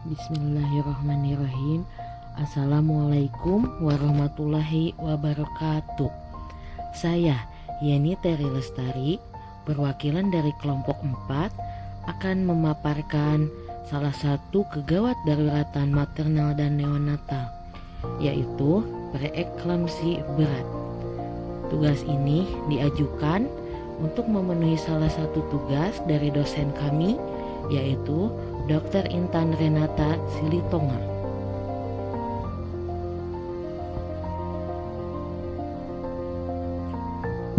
Bismillahirrahmanirrahim. Assalamualaikum warahmatullahi wabarakatuh. Saya Yeni Teri Lestari, perwakilan dari kelompok 4, akan memaparkan salah satu kegawat daruratan maternal dan neonatal, yaitu preeklamsi berat. Tugas ini diajukan untuk memenuhi salah satu tugas dari dosen kami, yaitu Dr. Intan Renata Silitonga.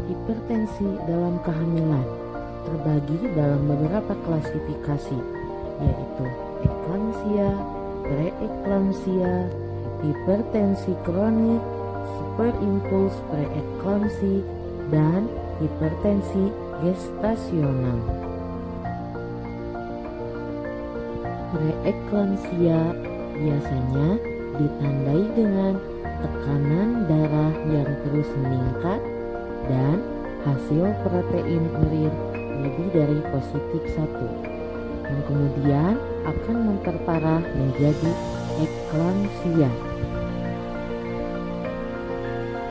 Hipertensi dalam kehamilan terbagi dalam beberapa klasifikasi, yaitu eklamsia, preeklamsia, hipertensi kronik, superimpuls preeklamsi, dan hipertensi gestasional. Preeklamsia biasanya ditandai dengan tekanan darah yang terus meningkat dan hasil protein urin lebih dari positif 1, yang kemudian akan memperparah menjadi eklamsia.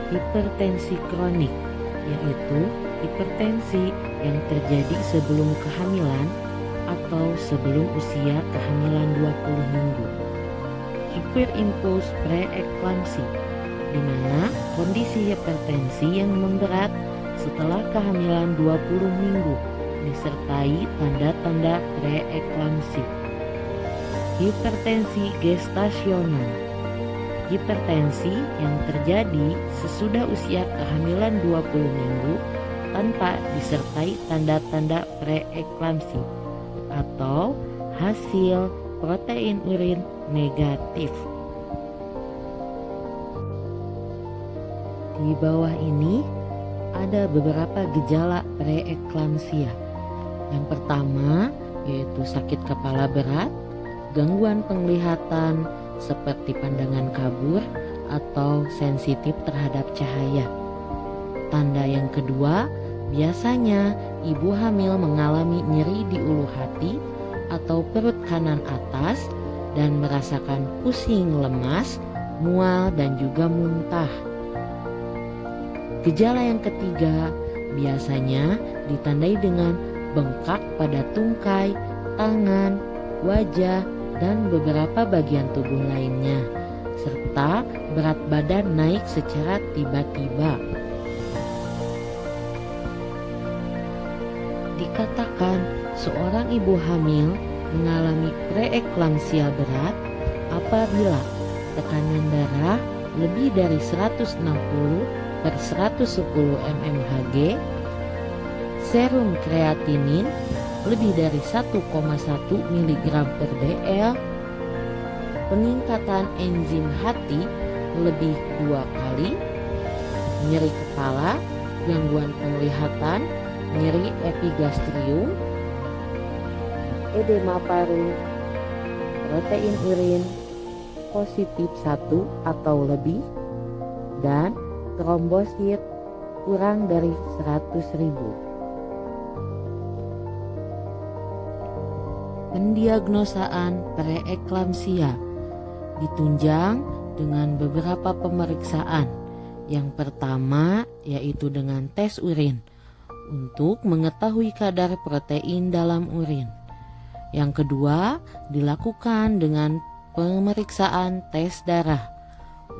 Hipertensi kronik, yaitu hipertensi yang terjadi sebelum kehamilan atau sebelum usia kehamilan 20 minggu. Superimpuls preeklamsi, di mana kondisi hipertensi yang memberat setelah kehamilan 20 minggu disertai tanda-tanda preeklamsi. Hipertensi gestasional, hipertensi yang terjadi sesudah usia kehamilan 20 minggu tanpa disertai tanda-tanda preeklamsi atau hasil protein urin negatif. Di bawah ini ada beberapa gejala preeklamsia. Yang pertama yaitu sakit kepala berat, gangguan penglihatan seperti pandangan kabur atau sensitif terhadap cahaya. Tanda yang kedua, biasanya ibu hamil mengalami nyeri di ulu hati atau perut kanan atas dan merasakan pusing, lemas, mual, dan juga muntah. Gejala yang ketiga biasanya ditandai dengan bengkak pada tungkai, tangan, wajah, dan beberapa bagian tubuh lainnya, serta berat badan naik secara tiba-tiba. Dikatakan seorang ibu hamil mengalami preeklamsia berat apabila tekanan darah lebih dari 160/110 mmHg, serum kreatinin lebih dari 1,1 mg/dl, peningkatan enzim hati lebih 2 kali, nyeri kepala, gangguan penglihatan, nyeri epigastrium, edema paru, protein urin positif 1 atau lebih, dan trombosit kurang dari 100.000. Pendiagnosaan preeklamsia ditunjang dengan beberapa pemeriksaan. Yang pertama yaitu dengan tes urin untuk mengetahui kadar protein dalam urin. Yang kedua dilakukan dengan pemeriksaan tes darah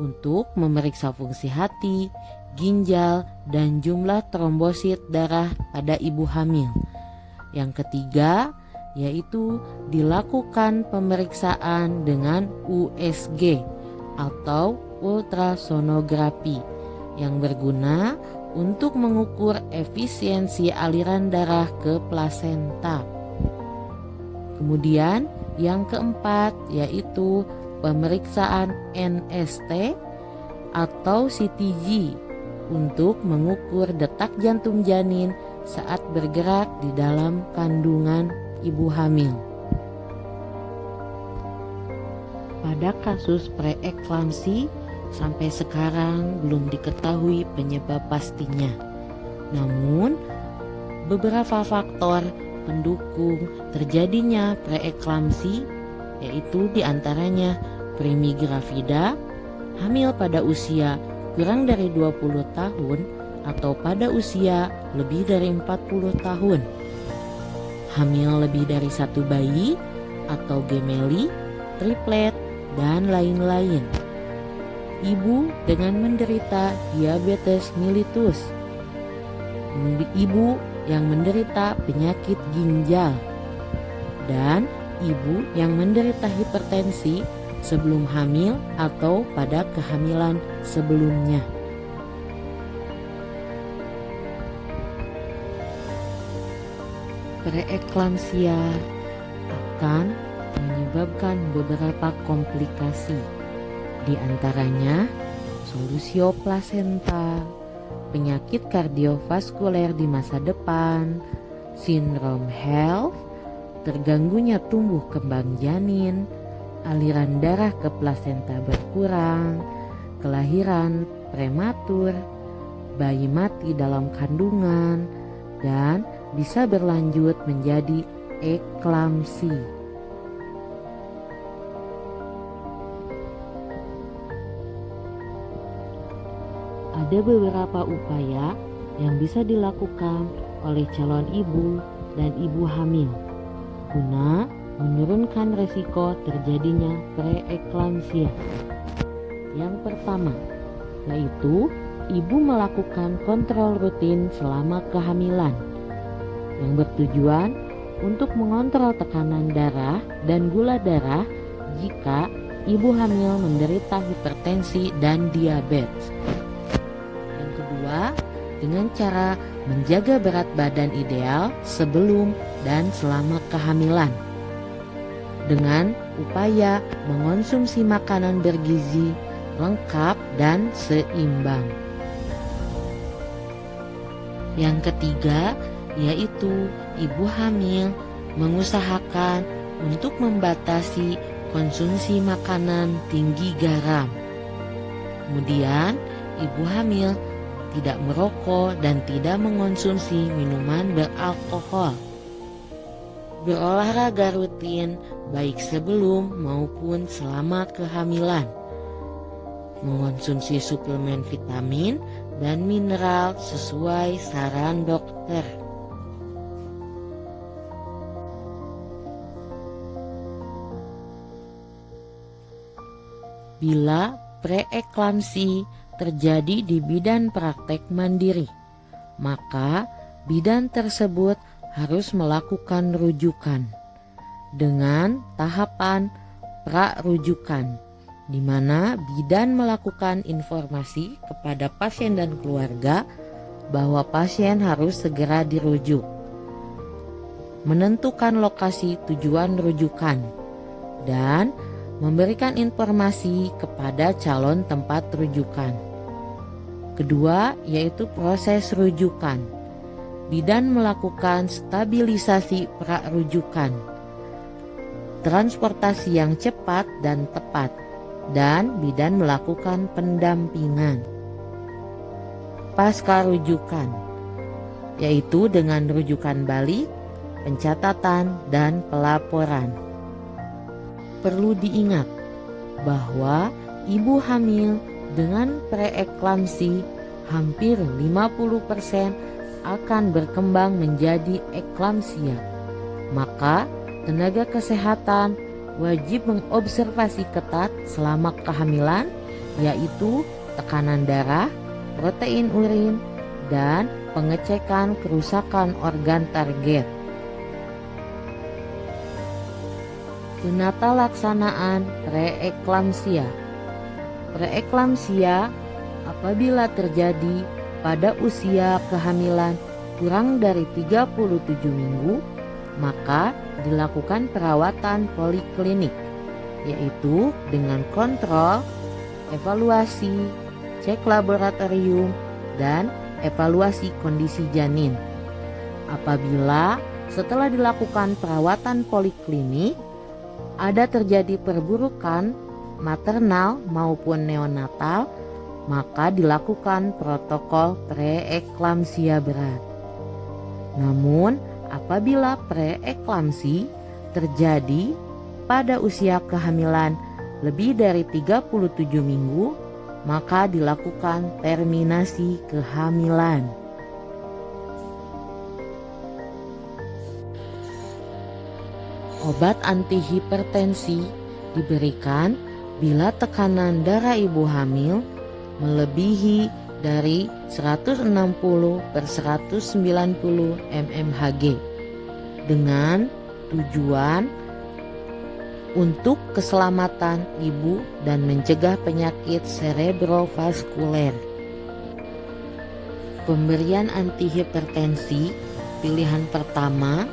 untuk memeriksa fungsi hati, ginjal, dan jumlah trombosit darah pada ibu hamil. Yang ketiga yaitu dilakukan pemeriksaan dengan USG atau ultrasonografi yang berguna untuk mengukur efisiensi aliran darah ke plasenta. Kemudian yang keempat yaitu pemeriksaan NST atau CTG untuk mengukur detak jantung janin saat bergerak di dalam kandungan ibu hamil. Pada kasus preeklamsi, sampai sekarang belum diketahui penyebab pastinya. Namun, beberapa faktor pendukung terjadinya preeklamsi yaitu diantaranya primigravida, hamil pada usia kurang dari 20 tahun atau pada usia lebih dari 40 tahun, hamil lebih dari satu bayi atau gemeli, triplet, dan lain-lain. Ibu dengan menderita diabetes mellitus, ibu yang menderita penyakit ginjal, dan ibu yang menderita hipertensi sebelum hamil atau pada kehamilan sebelumnya. Preeklamsia akan menyebabkan beberapa komplikasi, di antaranya solusio plasenta, penyakit kardiovaskuler di masa depan, sindrom HELLP, terganggunya tumbuh kembang janin, aliran darah ke plasenta berkurang, kelahiran prematur, bayi mati dalam kandungan, dan bisa berlanjut menjadi eklamsi. Ada beberapa upaya yang bisa dilakukan oleh calon ibu dan ibu hamil guna menurunkan resiko terjadinya preeklamsia. Yang pertama, yaitu ibu melakukan kontrol rutin selama kehamilan yang bertujuan untuk mengontrol tekanan darah dan gula darah jika ibu hamil menderita hipertensi dan diabetes. Yang kedua, dengan cara menjaga berat badan ideal sebelum dan selama kehamilan dengan upaya mengonsumsi makanan bergizi lengkap dan seimbang. Yang ketiga, yaitu ibu hamil mengusahakan untuk membatasi konsumsi makanan tinggi garam. Kemudian, ibu hamil tidak merokok dan tidak mengonsumsi minuman beralkohol. Berolahraga rutin baik sebelum maupun selama kehamilan. Mengonsumsi suplemen vitamin dan mineral sesuai saran dokter. Bila preeklamsi terjadi di bidan praktek mandiri, maka bidan tersebut harus melakukan rujukan dengan tahapan pra-rujukan, di mana bidan melakukan informasi kepada pasien dan keluarga bahwa pasien harus segera dirujuk, menentukan lokasi tujuan rujukan, dan memberikan informasi kepada calon tempat rujukan. Kedua, yaitu proses rujukan. Bidan melakukan stabilisasi pra-rujukan, transportasi yang cepat dan tepat, dan bidan melakukan pendampingan. Pasca rujukan, yaitu dengan rujukan balik, pencatatan, dan pelaporan. Perlu diingat bahwa ibu hamil dengan preeklamsi hampir 50% akan berkembang menjadi eklamsia. Maka tenaga kesehatan wajib mengobservasi ketat selama kehamilan, yaitu tekanan darah, protein urin, dan pengecekan kerusakan organ target. Penata laksanaan preeklamsia. Preeklamsia apabila terjadi pada usia kehamilan kurang dari 37 minggu, maka dilakukan perawatan poliklinik, yaitu dengan kontrol, evaluasi, cek laboratorium, dan evaluasi kondisi janin. Apabila setelah dilakukan perawatan poliklinik ada terjadi perburukan maternal maupun neonatal, maka dilakukan protokol preeklamsia berat. Namun apabila preeklamsi terjadi pada usia kehamilan lebih dari 37 minggu, maka dilakukan terminasi kehamilan. Obat antihipertensi diberikan bila tekanan darah ibu hamil melebihi dari 160/190 mmHg dengan tujuan untuk keselamatan ibu dan mencegah penyakit cerebrovaskuler. Pemberian antihipertensi pilihan pertama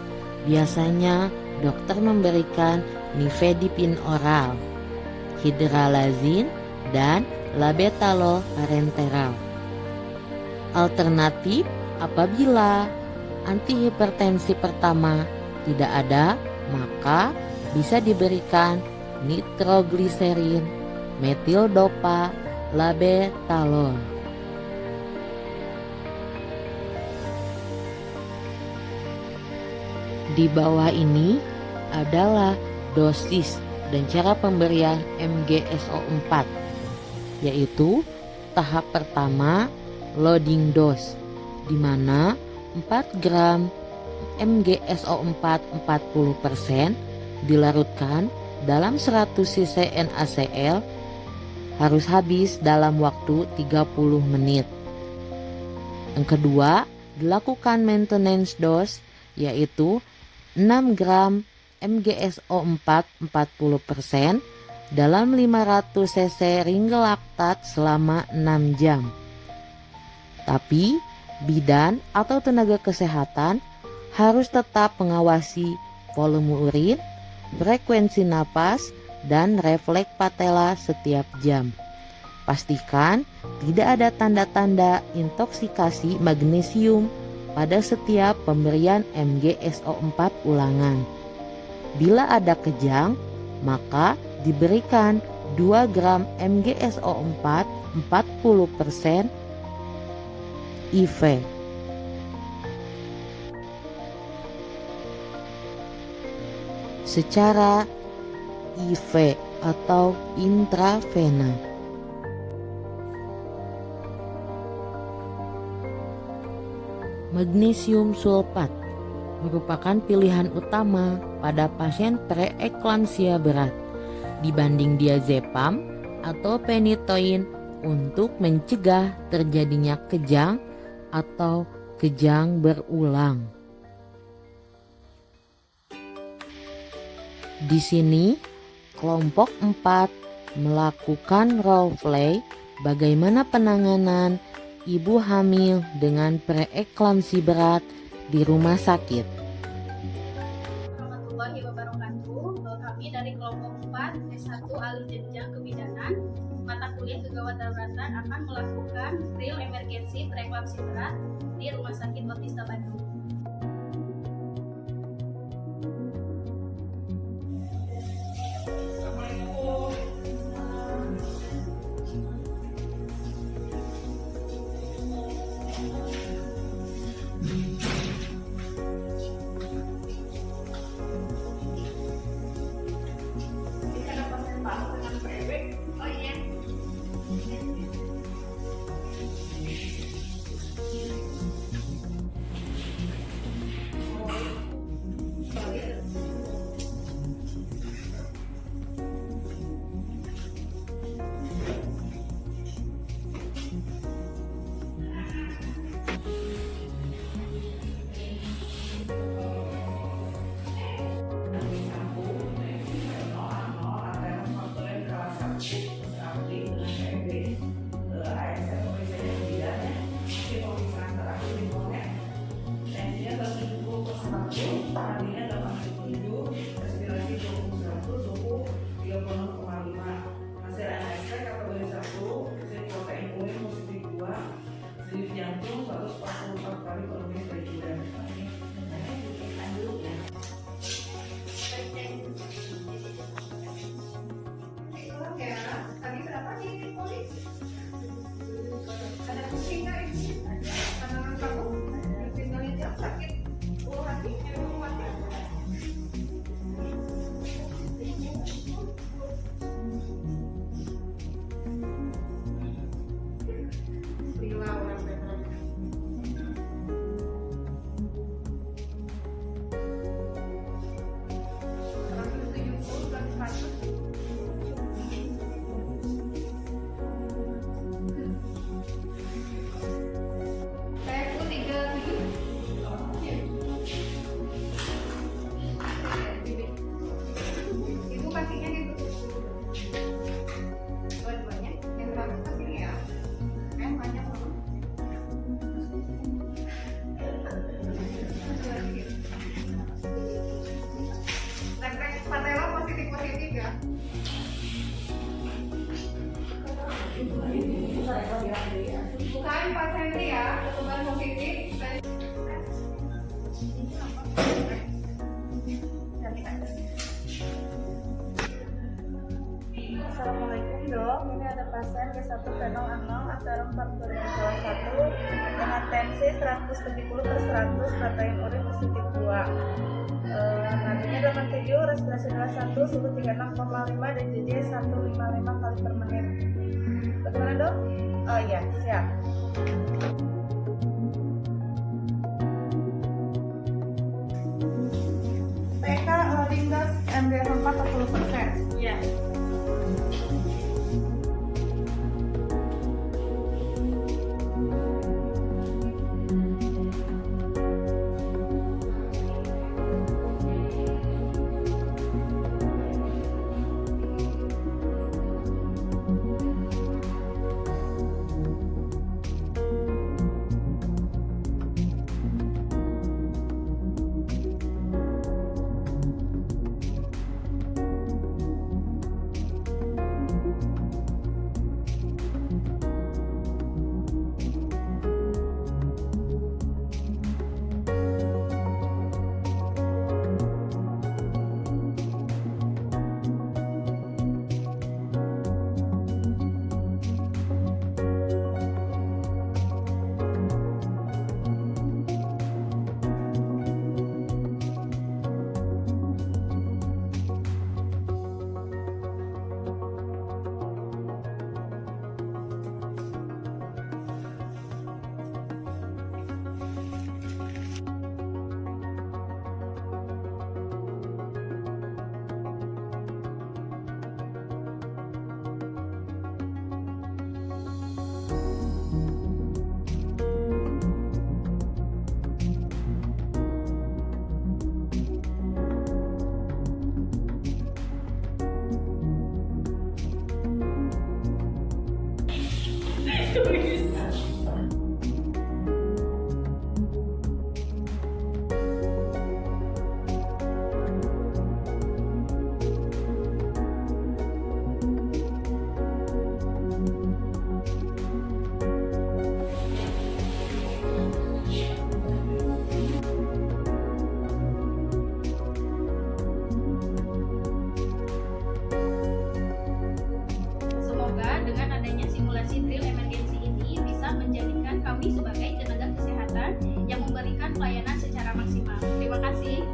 biasanya dokter memberikan nifedipin oral, hidralazin, dan labetalol parenteral. Alternatif, apabila antihipertensi pertama tidak ada, maka bisa diberikan nitrogliserin, metildopa, labetalol. Di bawah ini adalah dosis dan cara pemberian MgSO4, yaitu tahap pertama loading dose, di mana 4 gram MgSO4 40% dilarutkan dalam 100 cc NaCl harus habis dalam waktu 30 menit. Yang kedua, dilakukan maintenance dose, yaitu 6 gram MgSO4 40% dalam 500 cc ringelaktat selama 6 jam. Tapi bidan atau tenaga kesehatan harus tetap mengawasi volume urin, frekuensi napas, dan refleks patella setiap jam. Pastikan tidak ada tanda-tanda intoksikasi magnesium pada setiap pemberian MgSO4 ulangan. Bila ada kejang, maka diberikan 2 gram MgSO4 40% IV. Secara IV atau intravena. Magnesium sulfat merupakan pilihan utama pada pasien preeklamsia berat dibanding diazepam atau phenytoin untuk mencegah terjadinya kejang atau kejang berulang. Di sini kelompok 4 melakukan role play bagaimana penanganan ibu hamil dengan preeklamsi berat di rumah sakit. Warahmatullahi wabarakatuh. Kami dari kelompok 4 S1 Alih Jenjang Kebidanan mata kuliah Kegawat Daruratan akan melakukan real emergency preeklamsi berat di Rumah Sakit Bautista Bandung. Bukan 4 cm ya, pertumbuhan positif. Assalamualaikum dok, ini ada pasien G1 Penol Anol atau faktorial bawah 1 dengan tensi 170/100, protein urin positif 2. Nadinya 87, respirasi adalah 1, suhu 36,5, DJJ 155 kali per menit. Bagaimana dok? Oh iya, siap. TK Ringgas MDS 4 40%. Ya.